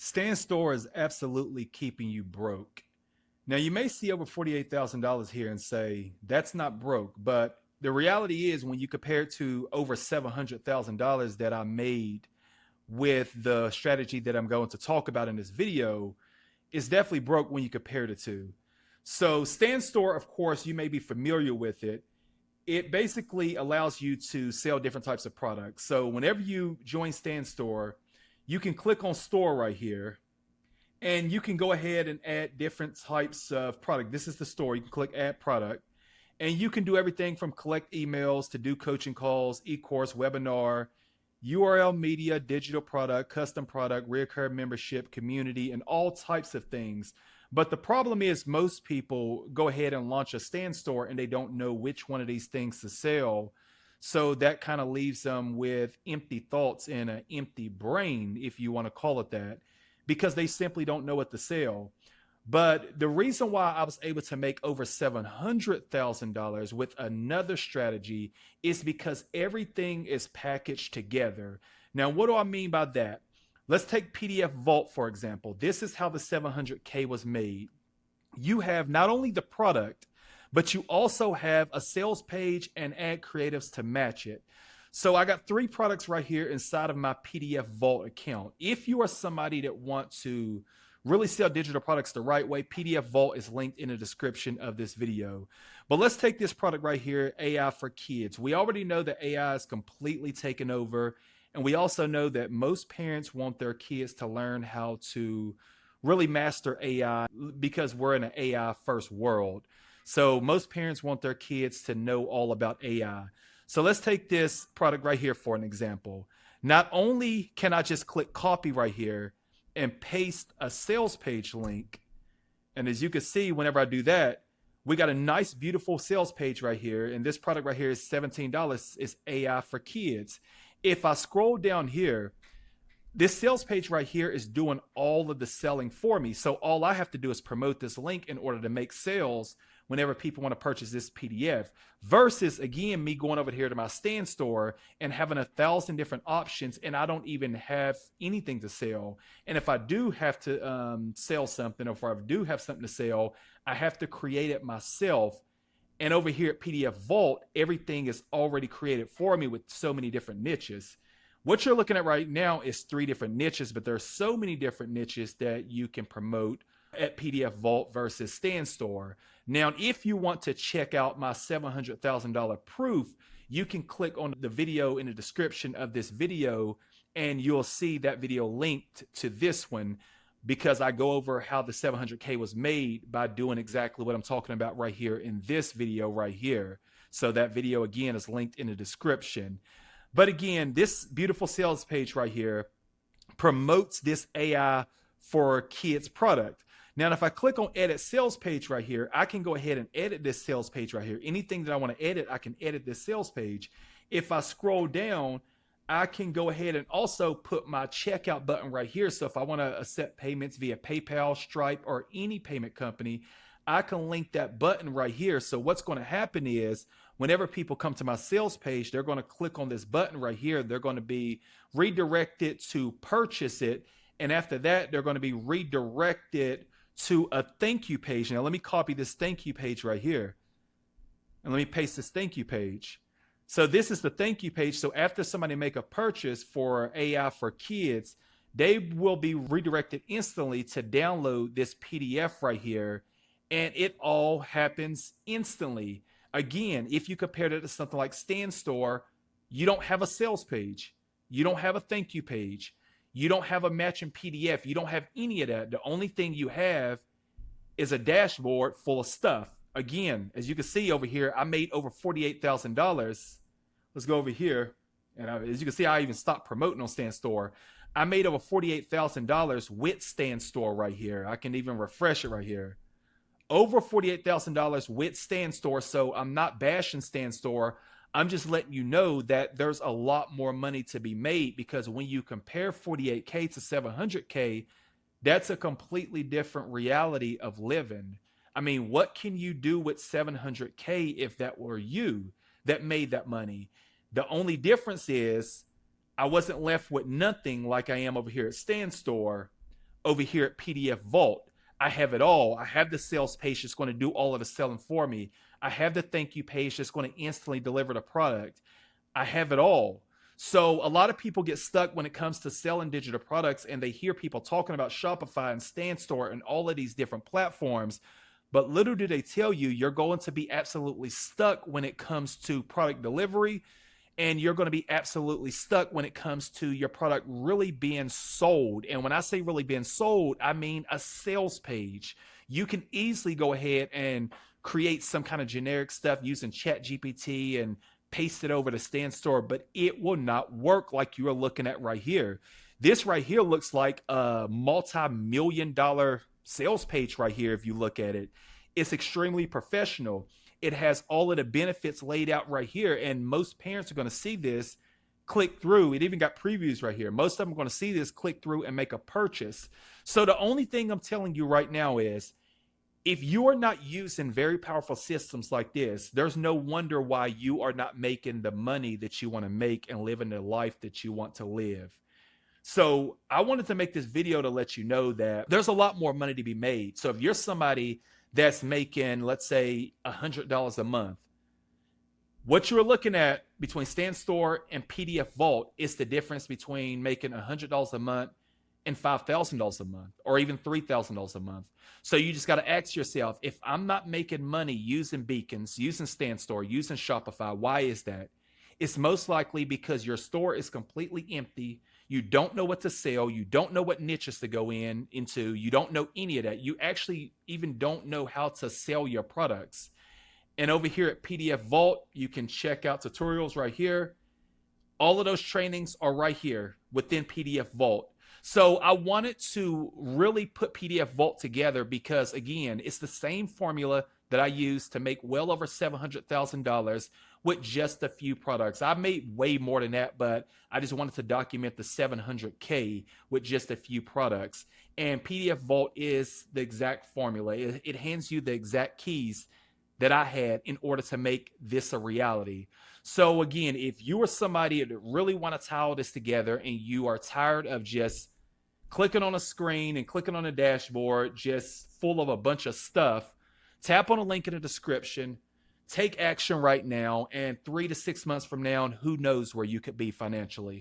Stand Store is absolutely keeping you broke. Now, you may see over $48,000 here and say, that's not broke. But the reality is, when you compare it to over $700,000 that I made with the strategy that I'm going to talk about in this video, it's definitely broke when you compare the two. So, Stand Store, of course, you may be familiar with it. It basically allows you to sell different types of products. So, whenever you join Stand Store, you can click on Store right here and you can go ahead and add different types of product. This is the store. You can click add product and you can do everything from collect emails to do coaching calls, e-course, webinar, URL media, digital product, custom product, recurring membership, community, and all types of things. But the problem is most people go ahead and launch a stand store and they don't know which one of these things to sell. So that kind of leaves them with empty thoughts and an empty brain, if you want to call it that, because they simply don't know what to sell. But the reason why I was able to make over $700,000 with another strategy is because everything is packaged together. Now, what do I mean by that? Let's take PDF Vault, for example. This is how the 700K was made. You have not only the product, but you also have a sales page and ad creatives to match it. So I got 3 products right here inside of my PDF Vault account. If you are somebody that wants to really sell digital products the right way, PDF Vault is linked in the description of this video. But let's take this product right here, AI for Kids. We already know that AI is completely taken over. And we also know that most parents want their kids to learn how to really master AI because we're in an AI first world. So most parents want their kids to know all about AI. So let's take this product right here for an example. Not only can I just click copy right here and paste a sales page link, and as you can see, whenever I do that, we got a nice, beautiful sales page right here. And this product right here is $17. It's AI for Kids. If I scroll down here, this sales page right here is doing all of the selling for me. So all I have to do is promote this link in order to make sales whenever people want to purchase this PDF, versus again me going over here to my stand store and having 1,000 different options and I don't even have anything to sell. And if I do have to sell something, or if I do have something to sell, I have to create it myself. And over here at PDF Vault, everything is already created for me with so many different niches. What you're looking at right now is 3 different niches, but there's so many different niches that you can promote at PDF Vault versus Stand Store. Now, if you want to check out my $700,000 proof, you can click on the video in the description of this video and you'll see that video linked to this one, because I go over how the 700K was made by doing exactly what I'm talking about right here in this video right here. So that video again is linked in the description. But again, this beautiful sales page right here promotes this AI for Kids product. Now, if I click on edit sales page right here, I can go ahead and edit this sales page right here. Anything that I want to edit, I can edit this sales page. If I scroll down, I can go ahead and also put my checkout button right here. So if I want to accept payments via PayPal, Stripe, or any payment company, I can link that button right here. So what's going to happen is whenever people come to my sales page, they're going to click on this button right here. They're going to be redirected to purchase it. And after that, they're going to be redirected to a thank you page. Now, let me copy this thank you page right here. And let me paste this thank you page. So this is the thank you page. So after somebody make a purchase for AI for Kids, they will be redirected instantly to download this PDF right here. And it all happens instantly. Again, if you compare it to something like Stand Store, you don't have a sales page. You don't have a thank you page. You don't have a matching PDF. You don't have any of that. The only thing you have is a dashboard full of stuff. Again, as you can see over here, I made over $48,000. Let's go over here. And as you can see, I even stopped promoting on Stand Store. I made over $48,000 with Stand Store right here. I can even refresh it right here. Over $48,000 with Stand Store. So I'm not bashing Stand Store. I'm just letting you know that there's a lot more money to be made, because when you compare 48K to 700K, that's a completely different reality of living. I mean, what can you do with 700K if that were you that made that money? The only difference is I wasn't left with nothing like I am over here at Stand Store, Over here at PDF Vault, I have it all. I have the sales page that's going to do all of the selling for me. I have the thank you page that's going to instantly deliver the product. I have it all. So a lot of people get stuck when it comes to selling digital products, and they hear people talking about Shopify and StanStore and all of these different platforms. But little do they tell you, you're going to be absolutely stuck when it comes to product delivery, and you're going to be absolutely stuck when it comes to your product really being sold. And when I say really being sold, I mean a sales page. You can easily go ahead and create some kind of generic stuff using ChatGPT and paste it over to StanStore, but it will not work like you are looking at right here. This right here looks like a multi-million-dollar sales page right here. If you look at it, it's extremely professional. It has all of the benefits laid out right here, and most parents are going to see this, click through. It even got previews right here. Most of them are going to see this, click through, and make a purchase. So the only thing I'm telling you right now is, if you are not using very powerful systems like this, there's no wonder why you are not making the money that you want to make and living the life that you want to live. So I wanted to make this video to let you know that there's a lot more money to be made. So if you're somebody that's making, let's say, $100 a month, what you're looking at between StanStore and PDF Vault is the difference between making $100 a month and $5,000 a month, or even $3,000 a month. So you just got to ask yourself, if I'm not making money using beacons, using StanStore, using Shopify, why is that? It's most likely because your store is completely empty. You don't know what to sell. You don't know what niches to go into. You don't know any of that. You actually even don't know how to sell your products. And over here at PDF Vault, you can check out tutorials right here. All of those trainings are right here within PDF Vault. So I wanted to really put PDF Vault together because, again, it's the same formula that I used to make well over $700,000 with just a few products. I made way more than that, but I just wanted to document the 700K with just a few products. And PDF Vault is the exact formula. It hands you the exact keys that I had in order to make this a reality. So again, if you are somebody that really want to tie all this together and you are tired of just clicking on a screen and clicking on a dashboard just full of a bunch of stuff, tap on a link in the description, take action right now, and 3 to 6 months from now, who knows where you could be financially.